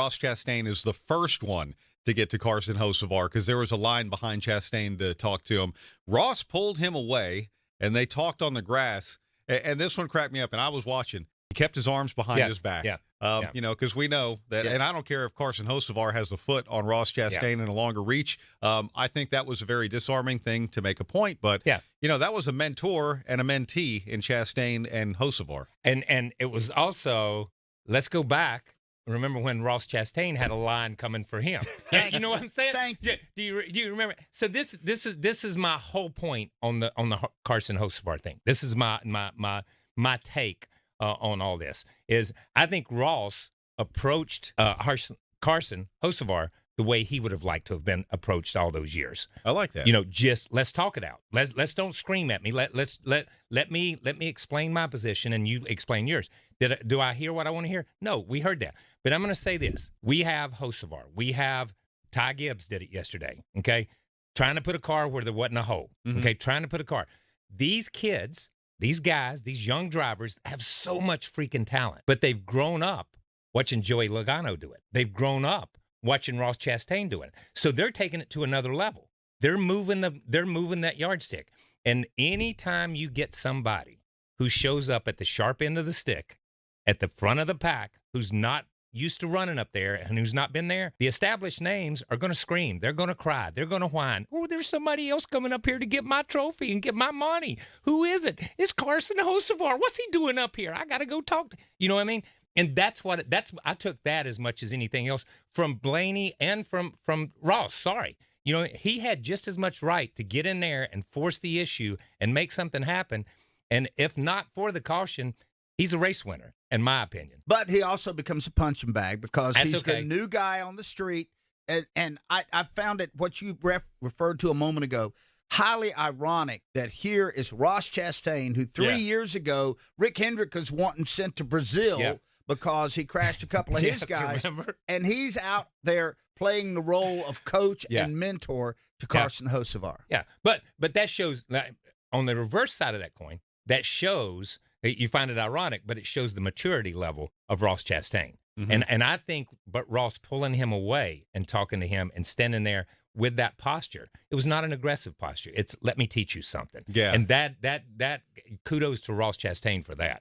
Ross Chastain is the first one to get to Carson Hocevar because there was a line behind Chastain to talk to him. Ross pulled him away, and they talked on the grass. And this one cracked me up, and I was watching. He kept his arms behind his back. You know, because we know that, and I don't care if Carson Hocevar has a foot on Ross Chastain and a longer reach. I think that was a very disarming thing to make a point. But, you know, that was a mentor and a mentee in Chastain and Hocevar. And it was also, let's go back. Remember when Ross Chastain had a line coming for him? You know what I'm saying? Thank you. Do you remember? So this is my whole point on the Carson Hocevar thing. This is my take on all this. Is I think Ross approached Carson Hocevar the way he would have liked to have been approached all those years. I like that. You know, just let's talk it out. Let's don't scream at me. Let me explain my position and you explain yours. Do I hear what I want to hear? No, we heard that. But I'm going to say this. We have Hocevar. We have Ty Gibbs did it yesterday, okay? Trying to put a car where there wasn't a hole, okay? Trying to put a car. These kids, these guys, these young drivers have so much freaking talent, but they've grown up watching Joey Logano do it. They've grown up watching Ross Chastain do it. So they're taking it to another level. They're moving that yardstick. And anytime you get somebody who shows up at the sharp end of the stick, at the front of the pack, who's not used to running up there and who's not been there, the established names are going to scream. They're going to cry. They're going to whine. Oh, there's somebody else coming up here to get my trophy and get my money. Who is it? It's Carson Hocevar. What's he doing up here? I got to go talk to, you know what I mean? And I took that as much as anything else from Blaney and from Ross. Sorry. You know, he had just as much right to get in there and force the issue and make something happen. And if not for the caution, he's a race winner, in my opinion. But he also becomes a punching bag because he's the new guy on the street. And I found it, what you referred to a moment ago, highly ironic that here is Ross Chastain, who 3 years ago, Rick Hendrick was wanting sent to Brazil because he crashed a couple of his guys. And he's out there playing the role of coach and mentor to Carson Hocevar. Yeah, but that shows, on the reverse side of that coin, that shows, you find it ironic, but it shows the maturity level of Ross Chastain. And I think, but Ross pulling him away and talking to him and standing there with that posture, it was not an aggressive posture. It's let me teach you something. Yeah. And that kudos to Ross Chastain for that.